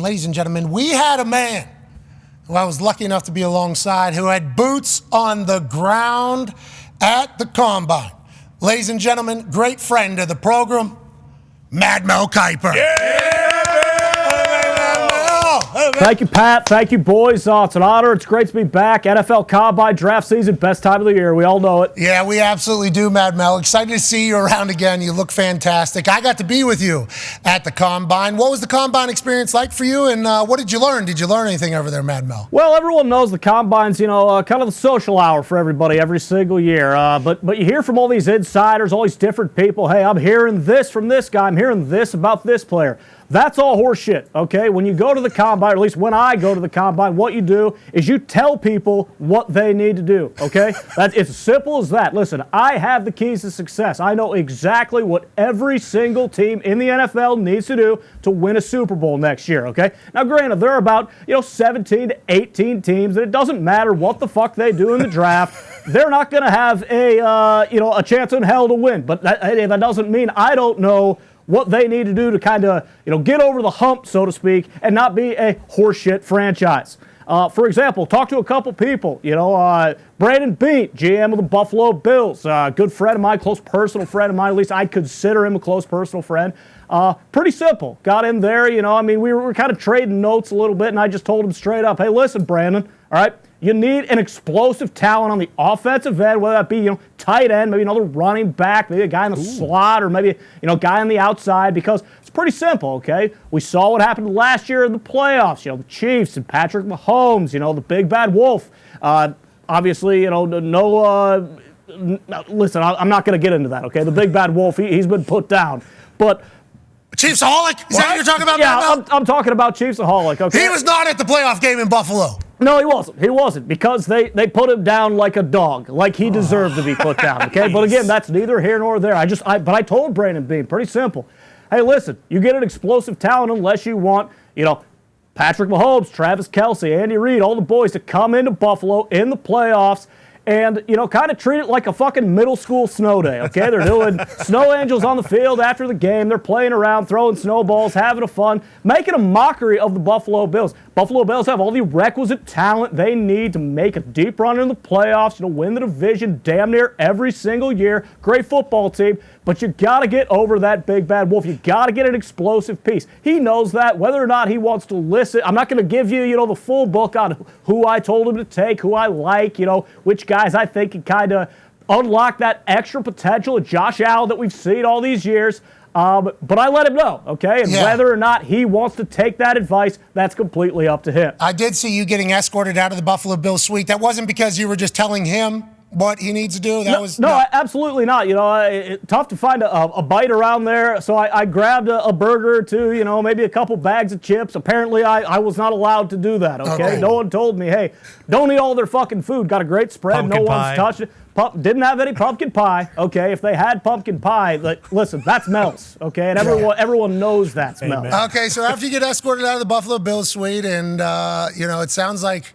Ladies and gentlemen, we had a man who I was lucky enough to be alongside who had boots on the ground at the Combine. Ladies and gentlemen, great friend of the program, Mad Mel Kiper. Yeah! Thank you, Pat. Thank you, boys. It's an honor. It's great to be back. NFL Combine draft season, best time of the year. We all know it. Yeah, we absolutely do, Mad Mel. Excited to see you around again. You look fantastic. I got to be with you at the Combine. What was the Combine experience like for you, and what did you learn? Did you learn anything over there, Mad Mel? Well, everyone knows the Combine's, kind of the social hour for everybody every single year. But you hear from all these insiders, all these different people, hey, I'm hearing this from this guy. I'm hearing this about this player. That's all horseshit, okay? When you go to the Combine, or at least when I go to the Combine, what you do is you tell people what they need to do, okay? It's as simple as that. Listen, I have the keys to success. I know exactly what every single team in the NFL needs to do to win a Super Bowl next year, okay? Now, granted, there are about, 17 to 18 teams, and it doesn't matter what the fuck they do in the draft. They're not going to have a chance in hell to win. But that doesn't mean I don't know what they need to do to kind of, get over the hump, so to speak, and not be a horseshit franchise. For example, talk to a couple people. Brandon Beane, GM of the Buffalo Bills, good friend of mine, close personal friend of mine. At least I consider him a close personal friend. Pretty simple. Got in there, we were kind of trading notes a little bit, and I just told him straight up, hey, listen, Brandon, all right, you need an explosive talent on the offensive end, whether that be, tight end, maybe another running back, maybe a guy in the slot, or maybe, a guy on the outside, because it's pretty simple, okay? We saw what happened last year in the playoffs, the Chiefs and Patrick Mahomes, the big bad wolf. Obviously, listen, I'm not going to get into that, okay? The big bad wolf, he's been put down. But Chiefs-aholic? Is that what you're talking about? Yeah, I'm talking about Chiefs-aholic, okay? He was not at the playoff game in Buffalo. No, he wasn't. He wasn't, because they put him down like a dog, like he deserved to be put down, okay? But again, that's neither here nor there. But I told Brandon Beane, pretty simple. Hey, listen, you get an explosive talent unless you want, Patrick Mahomes, Travis Kelce, Andy Reid, all the boys to come into Buffalo in the playoffs and, kind of treat it like a fucking middle school snow day, okay? They're doing snow angels on the field after the game. They're playing around, throwing snowballs, having a fun, making a mockery of the Buffalo Bills. Buffalo Bills have all the requisite talent they need to make a deep run in the playoffs, win the division damn near every single year. Great football team, but you got to get over that big bad wolf. You got to get an explosive piece. He knows that. Whether or not he wants to listen, I'm not going to give you, the full book on who I told him to take, who I like, which guys I think can kind of unlock that extra potential of Josh Allen that we've seen all these years. But I let him know, okay? And whether or not he wants to take that advice, that's completely up to him. I did see you getting escorted out of the Buffalo Bills suite. That wasn't because you were just telling him what he needs to do? No, absolutely not. Tough to find a bite around there. So I grabbed a burger or two, maybe a couple bags of chips. Apparently, I was not allowed to do that, okay? No one told me, hey, don't eat all their fucking food. Got a great spread. Pumpkin pie. One's touched it. Didn't have any pumpkin pie, okay? If they had pumpkin pie, listen, that's Mel's, okay? And everyone knows that's Mel's. Okay, so after you get escorted out of the Buffalo Bills suite and, it sounds like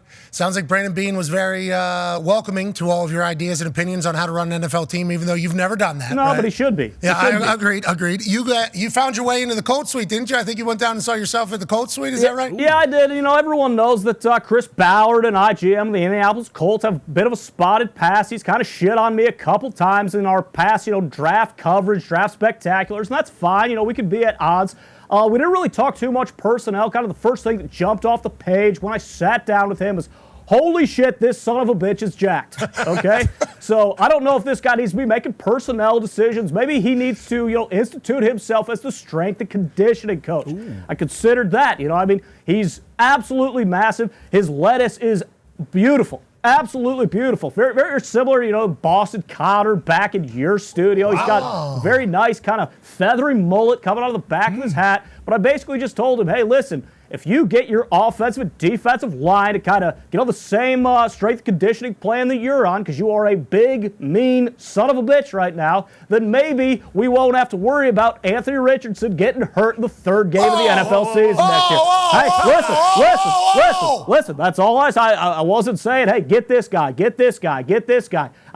Brandon Beane was very welcoming to all of your ideas and opinions on how to run an NFL team, even though you've never done that. No, right? but he should be. Yeah, agreed. You found your way into the Colts suite, didn't you? I think you went down and saw yourself at the Colts suite. Is that right? Yeah, I did. Everyone knows that Chris Ballard and I, GM of the Indianapolis Colts, have a bit of a spotted past. He's kind of shit on me a couple times in our past, draft coverage, draft spectaculars, and that's fine. We could be at odds. We didn't really talk too much personnel. Kind of the first thing that jumped off the page when I sat down with him was, holy shit, this son of a bitch is jacked, okay? So I don't know if this guy needs to be making personnel decisions. Maybe he needs to, institute himself as the strength and conditioning coach. Ooh. I considered that, he's absolutely massive. His lettuce is beautiful. Absolutely beautiful. Very, very similar, Boston Cotter back in your studio. He's got a very nice kind of feathery mullet coming out of the back of his hat. But I basically just told him, hey, listen, if you get your offensive and defensive line to kind of, the same strength conditioning plan that you're on, because you are a big, mean son of a bitch right now, then maybe we won't have to worry about Anthony Richardson getting hurt in the third game of the NFL season next year. Hey, listen. That's all I wasn't saying, hey, get this guy. I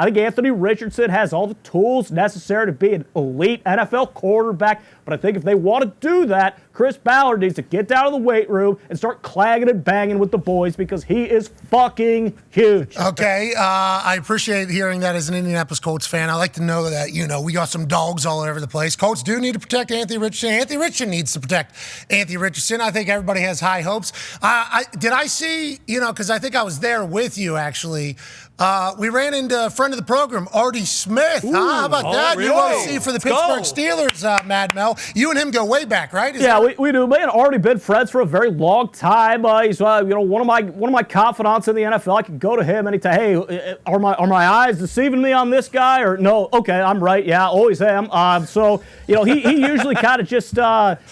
think Anthony Richardson has all the tools necessary to be an elite NFL quarterback, but I think if they want to do that, Chris Ballard needs to get down to the weight room and start clanging and banging with the boys because he is fucking huge. Okay, I appreciate hearing that as an Indianapolis Colts fan. I like to know that, we got some dogs all over the place. Colts do need to protect Anthony Richardson. Anthony Richardson needs to protect Anthony Richardson. I think everybody has high hopes. Did I see, because I think I was there with you, actually. We ran into a friend of the program, Artie Smith. How about that? Really? USC for the Pittsburgh Steelers, Mad Mel. You and him go way back, right? We do. Me and Artie been friends for a very long time. He's one of my confidants in the NFL. I can go to him anytime. Hey, are my eyes deceiving me on this guy? Or no? Okay, I'm right. Yeah, always am. He usually kind of just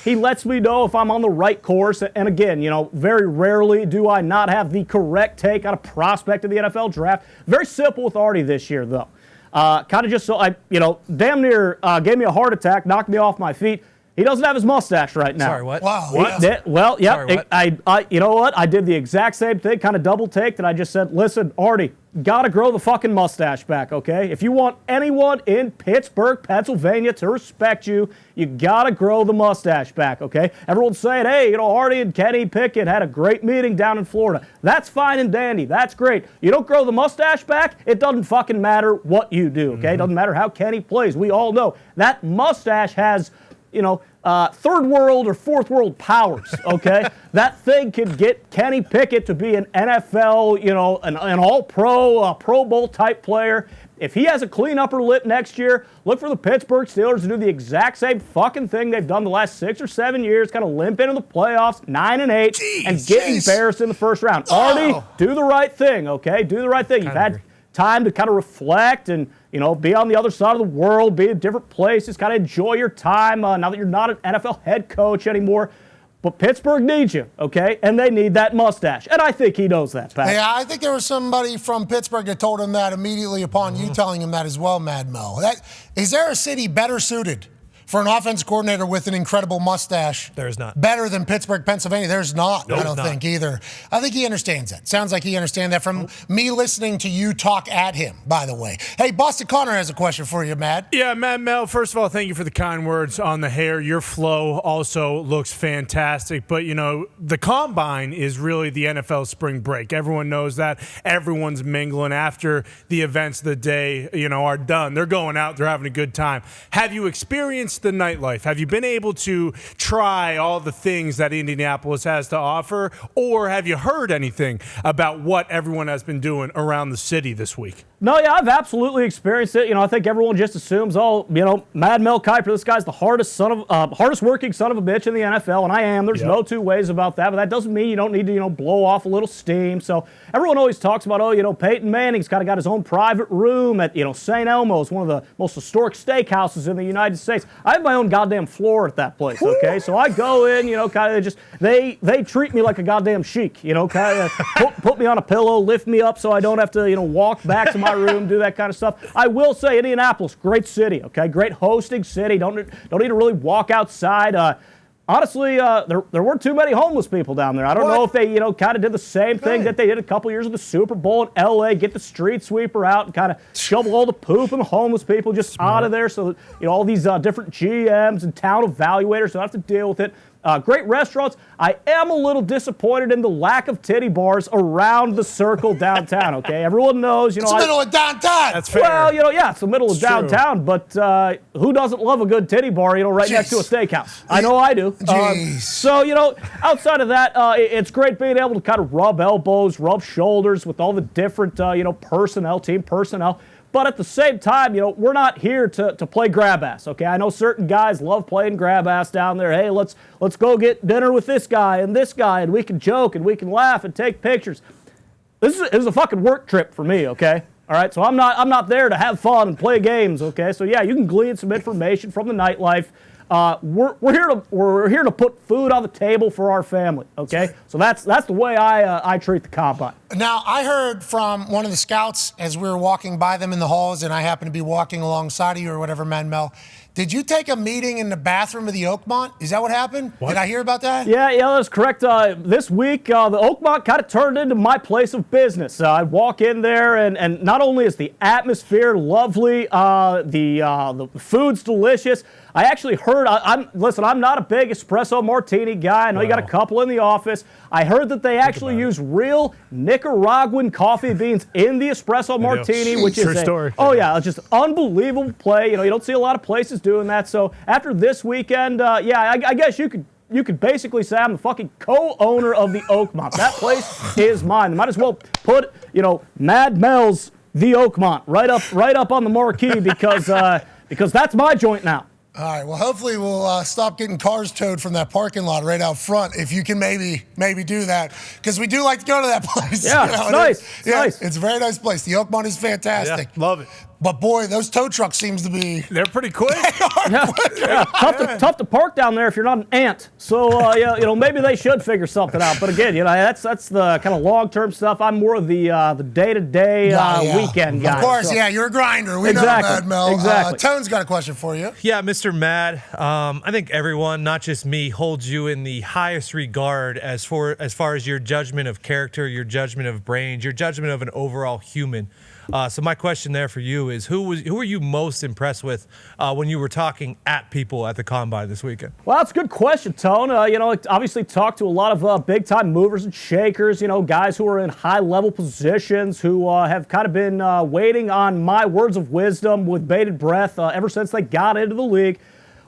he lets me know if I'm on the right course. And again, very rarely do I not have the correct take on a prospect in the NFL draft. Very simple with Artie this year, though. Kind of just so damn near gave me a heart attack, knocked me off my feet. He doesn't have his mustache right now. Sorry, what? Wow. Well, yeah. Sorry, what? You know what? I did the exact same thing, kind of double take, and I just said, listen, Artie, gotta grow the fucking mustache back, okay? If you want anyone in Pittsburgh, Pennsylvania to respect you, you gotta grow the mustache back, okay? Everyone's saying, hey, Artie and Kenny Pickett had a great meeting down in Florida. That's fine and dandy. That's great. You don't grow the mustache back, it doesn't fucking matter what you do, okay? It doesn't matter how Kenny plays. We all know that mustache has third world or fourth world powers, okay? That thing can get Kenny Pickett to be an NFL, an all-pro, Pro Bowl type player. If he has a clean upper lip next year, look for the Pittsburgh Steelers to do the exact same fucking thing they've done the last 6 or 7 years, kind of limp into the playoffs, 9-8, and get embarrassed in the first round. Artie, do the right thing, okay? Do the right thing. You've had time to kind of reflect and, be on the other side of the world, be in different places, kind of enjoy your time now that you're not an NFL head coach anymore. But Pittsburgh needs you, okay? And they need that mustache. And I think he knows that, Pat. Yeah, I think there was somebody from Pittsburgh that told him that immediately upon you telling him that as well, Mad Mel. Is there a city better suited for an offense coordinator with an incredible mustache? There is not. Better than Pittsburgh, Pennsylvania? There's not, Nope, I don't think either. I think he understands that. Sounds like he understands that from me listening to you talk at him, by the way. Hey, Boston Connor has a question for you, Matt. Yeah, Mad Mel, first of all, thank you for the kind words on the hair. Your flow also looks fantastic. But, the Combine is really the NFL spring break. Everyone knows that. Everyone's mingling after the events of the day, are done. They're going out. They're having a good time. Have you experienced the nightlife? Have you been able to try all the things that Indianapolis has to offer, or have you heard anything about what everyone has been doing around the city this week? No, yeah, I've absolutely experienced it. I think everyone just assumes, Mad Mel Kiper, this guy's the hardest working son of a bitch in the NFL, and I am. There's no two ways about that, but that doesn't mean you don't need to, blow off a little steam. So everyone always talks about, Peyton Manning's kind of got his own private room at, St. Elmo's, one of the most historic steakhouses in the United States. I have my own goddamn floor at that place, okay? So I go in, kind of just, they treat me like a goddamn sheik, kind of put me on a pillow, lift me up so I don't have to, walk back to my room, do that kind of stuff. I will say Indianapolis, great city, okay? Great hosting city. Don't need to really walk outside. Honestly, there weren't too many homeless people down there. I don't know if they, kind of did the same thing that they did a couple years of the Super Bowl in L.A., get the street sweeper out and kind of shovel all the poop and the homeless people just out of there so that, all these different GMs and town evaluators don't have to deal with it. Great restaurants. I am a little disappointed in the lack of titty bars around the circle downtown, okay? Everyone knows, It's the middle of downtown. That's fair. Well, it's the middle of downtown, but who doesn't love a good titty bar, right next to a steakhouse? I know I do. So, outside of that, it's great being able to kind of rub elbows, rub shoulders with all the different, team personnel. But at the same time, we're not here to play grab ass, okay? I know certain guys love playing grab ass down there. Hey, let's go get dinner with this guy, and we can joke and we can laugh and take pictures. This is a fucking work trip for me, okay? All right, so I'm not there to have fun and play games, okay? So yeah, you can glean some information from the nightlife. We're here to put food on the table for our family, okay? So that's the way I treat the Combine. Now, I heard from one of the scouts as we were walking by them in the halls, and I happened to be walking alongside of you or whatever, Mad Mel. Did you take a meeting in the bathroom of the Oakmont? Is that what happened? What? Did I hear about that? Yeah, that's correct. This week, the Oakmont kind of turned into my place of business. I walk in there, and not only is the atmosphere lovely, the food's delicious, I actually heard, listen, I'm not a big espresso martini guy. I know you got a couple in the office. I heard that they actually use real Nicaraguan coffee beans in the espresso martini, which is True story. Oh yeah, it's just unbelievable play. You don't see a lot of places doing that. So after this weekend, I guess you could basically say I'm the fucking co-owner of the Oakmont. That place is mine. They might as well put, Mad Mel's the Oakmont right up on the marquee because that's my joint now. All right. Well, hopefully we'll stop getting cars towed from that parking lot right out front. If you can maybe do that, because we do like to go to that place. Yeah, it's nice. Nice. It's a very nice place. The Oakmont is fantastic. Yeah, love it. But boy, those tow trucks seems to be. They're pretty quick. Tough to park down there if you're not an ant. So maybe they should figure something out. But again, that's the kind of long-term stuff. I'm more of the day-to-day weekend guy. Of course, you're a grinder. We know Mad Mel. Exactly. Tone's got a question for you. Yeah, Mr. Mad. I think everyone, not just me, holds you in the highest regard as far as your judgment of character, your judgment of brains, your judgment of an overall human. So my question there for you is, who were you most impressed with when you were talking at people at the Combine this weekend? Well, that's a good question, Tone. Obviously talked to a lot of big-time movers and shakers, guys who are in high-level positions who have kind of been waiting on my words of wisdom with bated breath ever since they got into the league.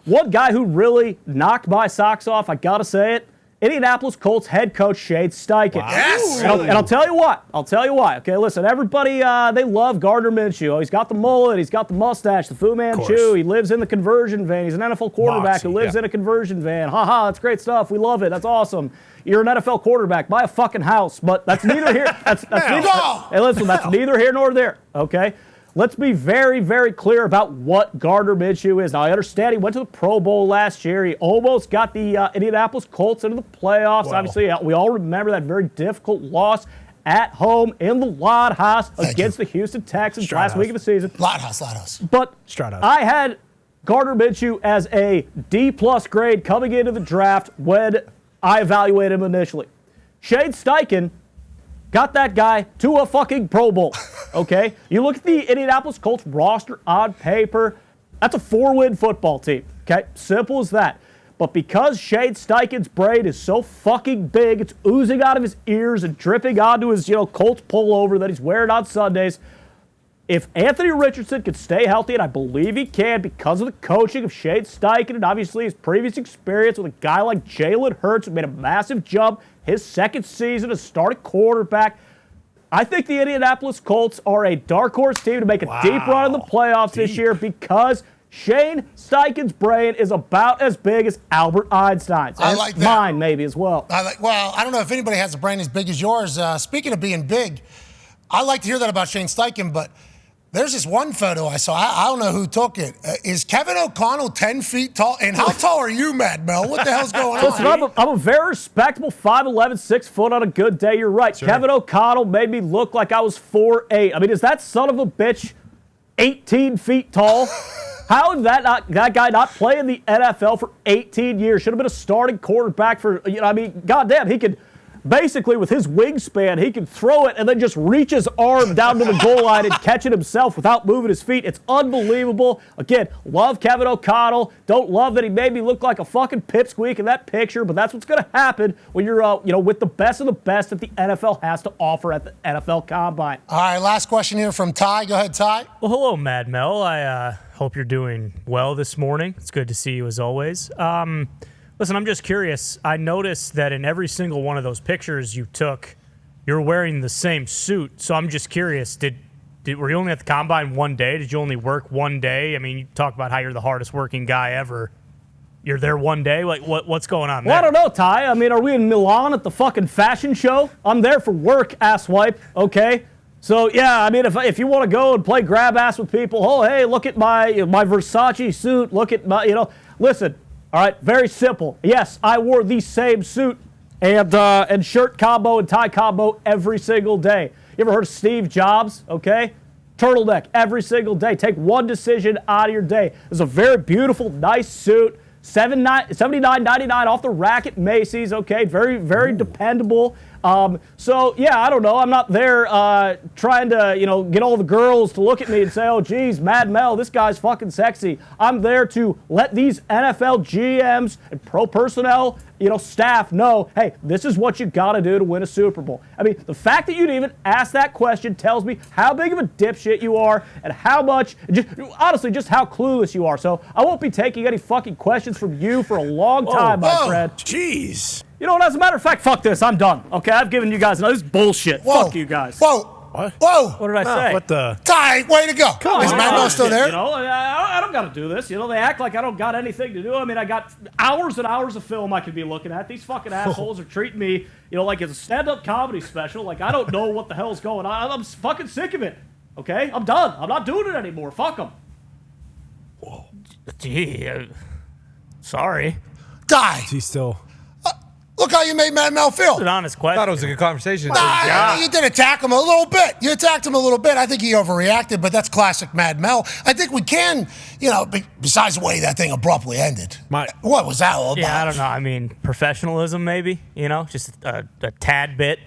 One guy who really knocked my socks off, I got to say it, Indianapolis Colts head coach Shane Steichen. Wow. Yes! And I'll tell you why. Okay, listen, everybody, they love Gardner Minshew. He's got the mullet. He's got the mustache, the Fu Manchu. He lives in the conversion van. He's an NFL quarterback who lives in a conversion van. Ha, that's great stuff. We love it. That's awesome. You're an NFL quarterback. Buy a fucking house. But that's neither here. Hey, listen, that's neither here nor there, okay? Let's be very, very clear about what Gardner Minshew is. Now, I understand he went to the Pro Bowl last year. He almost got the Indianapolis Colts into the playoffs. Wow. Obviously, we all remember that very difficult loss at home in the Loud House against the Houston Texans last week of the season. Loud House. But I had Gardner Minshew as a D-plus grade coming into the draft when I evaluated him initially. Shane Steichen got that guy to a fucking Pro Bowl, okay? You look at the Indianapolis Colts roster on paper, that's a 4-win football team, okay? Simple as that. But because Shane Steichen's brain is so fucking big, it's oozing out of his ears and dripping onto his, Colts pullover that he's wearing on Sundays, if Anthony Richardson could stay healthy, and I believe he can because of the coaching of Shane Steichen and obviously his previous experience with a guy like Jalen Hurts who made a massive jump his second season as starting quarterback, I think the Indianapolis Colts are a dark horse team to make a deep run in the playoffs this year because Shane Steichen's brain is about as big as Albert Einstein's. I like that. Mine, maybe, as well. I don't know if anybody has a brain as big as yours. Speaking of being big, I like to hear that about Shane Steichen, but there's this one photo I saw. I don't know who took it. Is Kevin O'Connell 10 feet tall? And how tall are you, Mad Mel? What the hell's going on? Listen, I'm a very respectable 5'11", 6 foot on a good day. You're right. Sure. Kevin O'Connell made me look like I was 4'8". I mean, is that son of a bitch 18 feet tall? How did that guy not play in the NFL for 18 years? Should have been a starting quarterback for, goddamn, he could. Basically, with his wingspan, he can throw it and then just reach his arm down to the goal line and catch it himself without moving his feet. It's unbelievable. Again, love Kevin O'Connell. Don't love that he made me look like a fucking pipsqueak in that picture, but that's what's going to happen when you're, with the best of the best that the NFL has to offer at the NFL Combine. All right, last question here from Ty. Go ahead, Ty. Well, hello, Mad Mel. I hope you're doing well this morning. It's good to see you as always. Listen, I'm just curious. I noticed that in every single one of those pictures you took, you're wearing the same suit. So I'm just curious, were you only at the Combine one day? Did you only work one day? I mean, you talk about how you're the hardest working guy ever. You're there one day? Like, what's going on there? Well, I don't know, Ty. I mean, are we in Milan at the fucking fashion show? I'm there for work, asswipe, okay? So, yeah, I mean, if you want to go and play grab ass with people, oh, hey, look at my Versace suit, look at my, listen. All right, very simple. Yes, I wore the same suit and shirt combo and tie combo every single day. You ever heard of Steve Jobs? Okay, turtleneck every single day. Take one decision out of your day. It's a very beautiful, nice suit. $79.99 off the rack at Macy's. Okay, very, very dependable. So yeah, I don't know. I'm not there trying to, get all the girls to look at me and say, "Oh, geez, Mad Mel, this guy's fucking sexy." I'm there to let these NFL GMs and pro personnel, staff know, hey, this is what you got to do to win a Super Bowl. I mean, the fact that you'd even ask that question tells me how big of a dipshit you are and how much, honestly, just how clueless you are. So I won't be taking any fucking questions from you for a long time, my friend. Jeez. You know what? As a matter of fact, fuck this. I'm done. Okay, I've given you guys enough. This is bullshit. Whoa. Fuck you guys. Whoa. What? Whoa. What did I say? What the? Ty, way to go. Is Mad Mel still there? I don't got to do this. They act like I don't got anything to do. I mean, I got hours and hours of film I could be looking at. These fucking assholes are treating me, like it's a stand-up comedy special. Like, I don't know what the hell's going on. I'm fucking sick of it. Okay? I'm done. I'm not doing it anymore. Fuck them. Whoa. Gee, sorry. Ty. Is he still? Look how you made Mad Mel feel. It's an honest I question. thought it was a good conversation. You did attack him a little bit. You attacked him a little bit. I think he overreacted, but that's classic Mad Mel. I think we can, besides the way that thing abruptly ended. What was that all about? Yeah, I don't know. I mean, professionalism, maybe. Just a tad bit.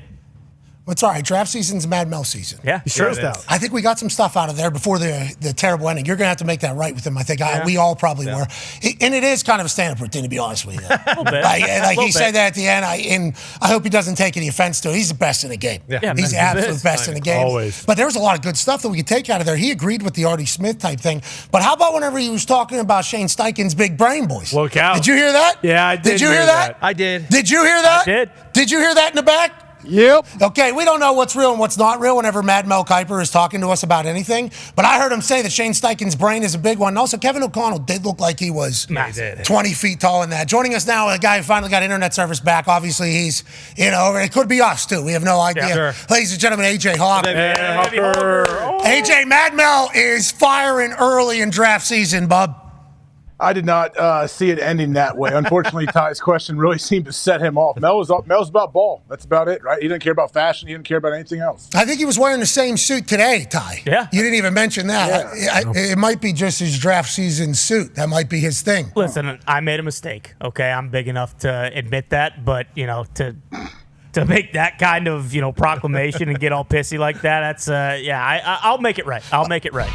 It's all right. Draft season's Mad Mel season. Yeah, Sure is. I think we got some stuff out of there before the terrible ending. You're going to have to make that right with him. I think we all probably were. And it is kind of a stand-up routine, to be honest with you. A little bit. Like he said that at the end, and I hope he doesn't take any offense to it. He's the best in the game. Yeah, He's the absolute best in the game. Always. But there was a lot of good stuff that we could take out of there. He agreed with the Artie Smith type thing. But how about whenever he was talking about Shane Steichen's big brain boys? Look out. Did you hear that? Yeah, I did. Did you hear that? I did. Did you hear that? I did. Did you hear that in the back? Yep. Okay, we don't know what's real and what's not real whenever Mad Mel Kiper is talking to us about anything, but I heard him say that Shane Steichen's brain is a big one. And also, Kevin O'Connell did look like he was 20 feet tall in that. Joining us now, a guy who finally got internet service back. Obviously, he's, it could be us, too. We have no idea. Yeah, sure. Ladies and gentlemen, AJ Hawk. Oh. AJ, Mad Mel is firing early in draft season, bub. I did not see it ending that way. Unfortunately, Ty's question really seemed to set him off. Mel's about ball. That's about it, right? He didn't care about fashion. He didn't care about anything else. I think he was wearing the same suit today, Ty. Yeah. You didn't even mention that. Yeah. It might be just his draft season suit. That might be his thing. Listen, I made a mistake. Okay, I'm big enough to admit that, but to make that kind of proclamation and get all pissy like that, that's I'll make it right. I'll make it right.